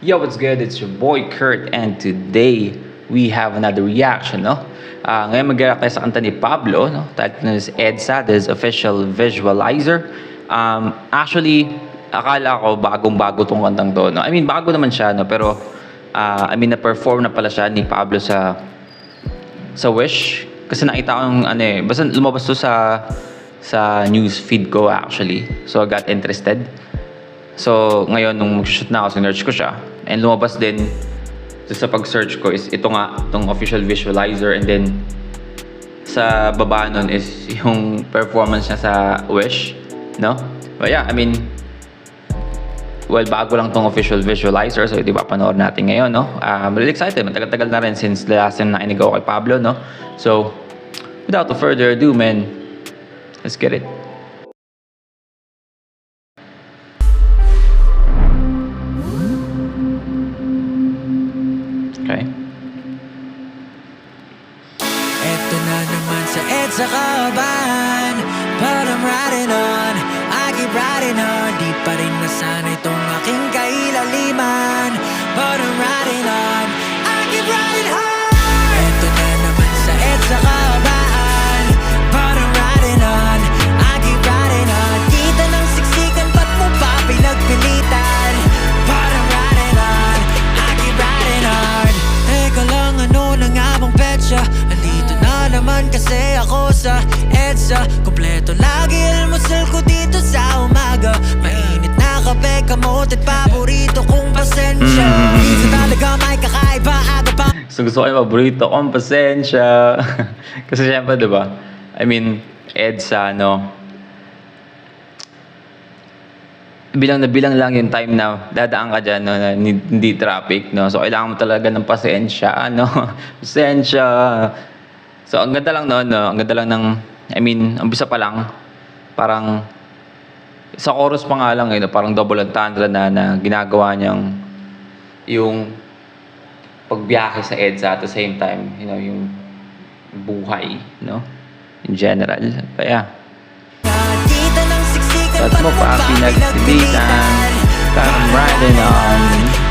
Yo, what's good? It's your boy Kurt, and today we have another reaction, no? Ngayon mag-react tayo sa kanta ni Pablo, no? Title is EDSA, this official visualizer. Actually, akala ko bagong-bago tong kantang to, no? I mean, bago naman siya, no? Pero, na-perform na pala siya ni Pablo sa Wish. Kasi nakita ko yung, basta lumabas to sa news feed ko actually. So, I got interested. So, ngayon, nung mag-shoot na ako, sinerch ko siya. And lumabas din, sa pag-search ko is ito nga, itong official visualizer. And then, sa baba nun is yung performance niya sa Wish. No? But yeah, I mean, well, bago lang tong official visualizer. So, di ba, panoorin natin ngayon, no? I'm really excited. Matagal-tagal na rin since the last time na nakinig ako kay Pablo, no? So, without further ado, man, let's get it. Okay. Eto na naman sa EDSA kaban, but I'm riding on, I keep riding on. Di pa rin nasanay itong aking kailaliman, but I'm riding on, I keep riding hard. Eto na naman sa EDSA kaban, but I'm riding on, I keep riding on. Kita ng siksikan, ba't mo pa pinagpilitan? But I'm riding on, I keep riding hard. Teka lang, ano na nga bang petsa? Andito na naman kasi ako sa EDSA. Kompleto lagi almusal ko dito sa umaga. Mainit na kape, kamote at paborito kong pasensya. Minsan talaga may kakaiba, aga pa. Gusto ko yung paborito kong pasensya. Kasi syempre, di ba? I mean, EDSA, no? Bilang na bilang lang yung time na dadaan ka dyan, no, na hindi traffic, no? So, kailangan mo talaga ng pasensya, no? Pasensya. So, ang ganda lang, no? Ang ganda lang ng, I mean, ang bisa pa lang, parang, sa chorus pa nga lang, no? Parang double entendre na ginagawa niyang, yung pagbiyahe sa EDSA at the same time, you know, yung buhay, no? In general. Kaya, ba't mo pa pinagpilitan? I'm riding on.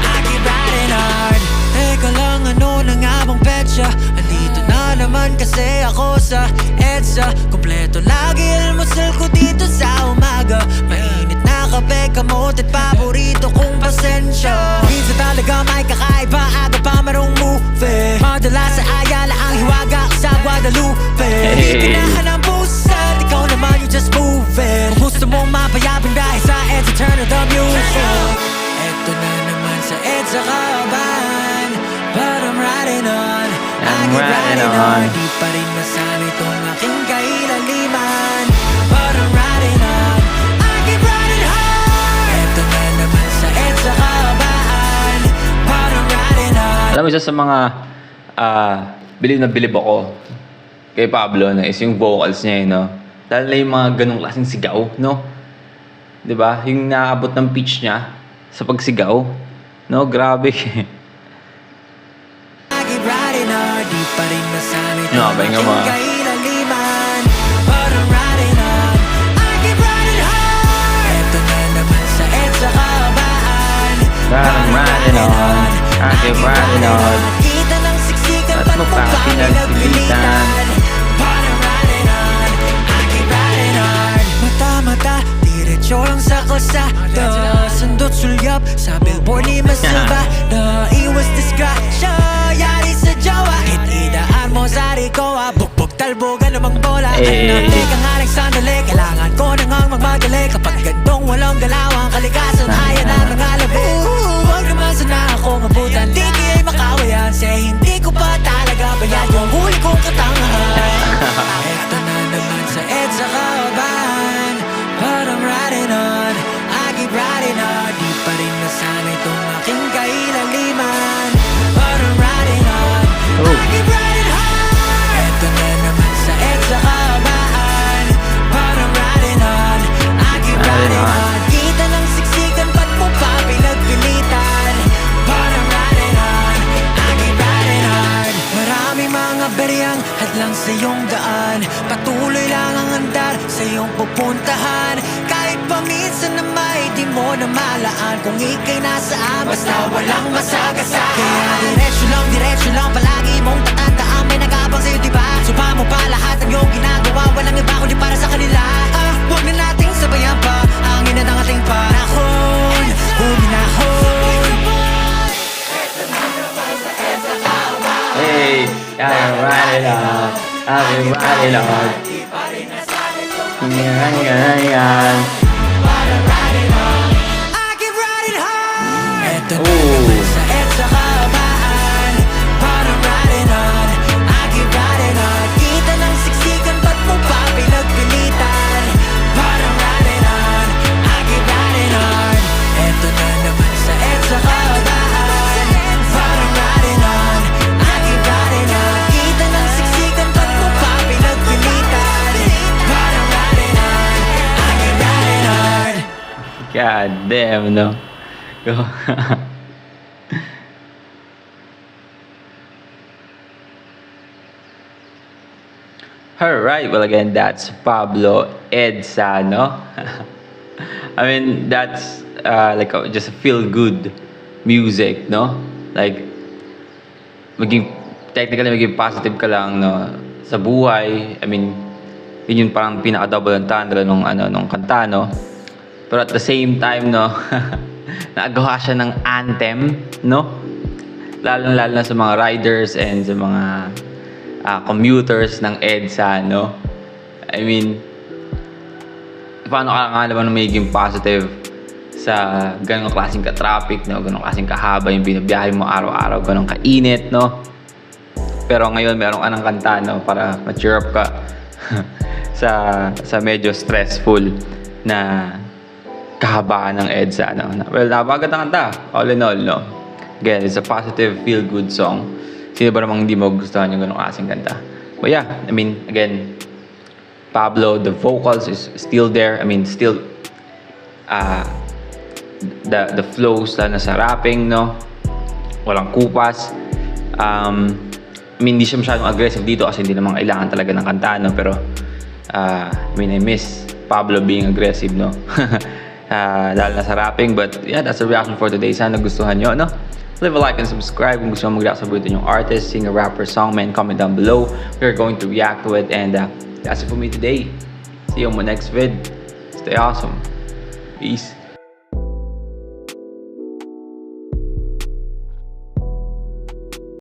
I keep riding hard. Teka lang, ano na nga bang petsa? Andito na naman kasi ako sa EDSA. Kompleto lagi almusal ko dito sa umaga. Mainit na kape, kamote at paborito kong pasensya. Minsan talaga may kakaiba, aga pa marong movie. Madalas sa Ayala ang hiwaga ko sa Guadalupe. Tinahan ang pusat, ikaw naman you just move it. Kung gusto mong mapayapin dahil sa EDSA, turn on the music. Eto na naman sa EDSA kaban, but I'm riding on, I keep riding on. Di pa rin masanay itong aking kailaliman, but I'm riding on, I keep riding hard. Eto na naman sa EDSA kaban, but I'm riding on. Alam mo, isa sa mga bilib na bilib ako kay Pablo, no, is yung vocals niya, no? Dahil na yung mga ganong klaseng sigaw, no? Diba? Yung naabot ng pitch niya sa pagsigaw, no? Grabe. I keep riding hard, di pa rin masanay No, itong pahinga aking mo. kailaliman, but I'm riding on, I keep riding hard. Eto na naman sa EDSA kaban, But I'm riding on, I keep riding on. Kita ng siksikan, Ba't mo pa pinagpilitan? But I'm riding on, I keep riding hard. Mata-mata, diretso lang sa kalsada. Sundot sulyap sa billboard ni Masilva. Naiwas disgrasya, yari sa jowa. Itidaan mo sa rikoa, bugbog talbogan namang bola. Teka nga lang sandali, kailangan ko nang ang magmadali. Kapag gantong walang galawang kalikasan, ayan ang nangalabi. Huwag naman sana akong abutan, di kiya'y makawayan. Say hindi ko pa talaga bayad yung huli kong katangahan. Eto na naman sa EDSA kaban, but I'm riding on, I keep riding on. Di pa rin nasanay itong aking kailaliman, but I'm riding on, I keep riding hard. Eto na naman sa EDSA kaban, but I'm riding on, I keep riding on. Kita ng siksikan, ba't mo pa pinagpilitan? But I'm riding on, I keep riding hard. Maraming mga beriyang lang sa iyong daan. Patuloy lang ang andar sa iyong pupuntahan. Kahit pa minsan na may di mo na malaan. Kung ika'y nasaan, basta walang masagasaan. Kaya diretso lang palagi mong tatandaan. May nag-aabang sa'yo diba? Suba mo pa lahat ng iyong ginagawa. Walang iba kundi para sa kanila. Huwag na nating sabayan pa ang ina ng ating panahon. Huminahon. Hey, I'm riding on. I'm riding on. Yan. I keep riding hard. Eto na Ooh. naman sa EDSA kahabaan. Parang riding on. I keep riding on. Kita ng siksikan, ba't mo pa pinagpilitan? Parang riding on. I keep riding on. Eto na naman sa EDSA kahabaan. Parang riding on. I keep riding on. Kita ng siksikan, ba't mo pa pinagpilitan? Parang riding on. I keep riding on. God damn, no? Go. Alright, well again, that's Pablo Edsa, no? I mean, that's like just feel-good music, no? Like, technically maging positive ka lang, no? Sa buhay. I mean, yun yung parang pinaka-double entendre nung kanta, no? Pero at the same time, no? Nagawa siya ng anthem, no? Lalo na sa mga riders and sa mga commuters ng EDSA, no? I mean, paano ka nga naman magiging positive sa ganong klaseng ka-traffic, no? Ganong klaseng kahaba yung binabiyahe mo araw-araw, ganong kainit, no? Pero ngayon, meron ka ng kanta, no? Para ma-cheer up ka sa medyo stressful na kahabaan ng EDSA, no? Well, napagod ang kanta, all in all, no? Again, it's a positive, feel-good song. Sino ba namang hindi mo gustuhan yung ganong klaseng kanta? But yeah, I mean, again, Pablo, the vocals is still there. I mean, still, the flows na sa rapping, no? Walang kupas. I mean, hindi siya masyadong aggressive dito kasi hindi namang kailangan talaga ng kanta, no? Pero, I mean, I miss Pablo being aggressive, no? Dahil na sa rapping. But yeah, that's the reaction for today. Sana gustuhan nyo, no? Leave a like and subscribe kung gusto mo mag-react sa buhay yung artist, singer, rapper, songman. Comment down below. We're going to react to it. And that's it for me today. See you on my next vid. Stay awesome. Peace.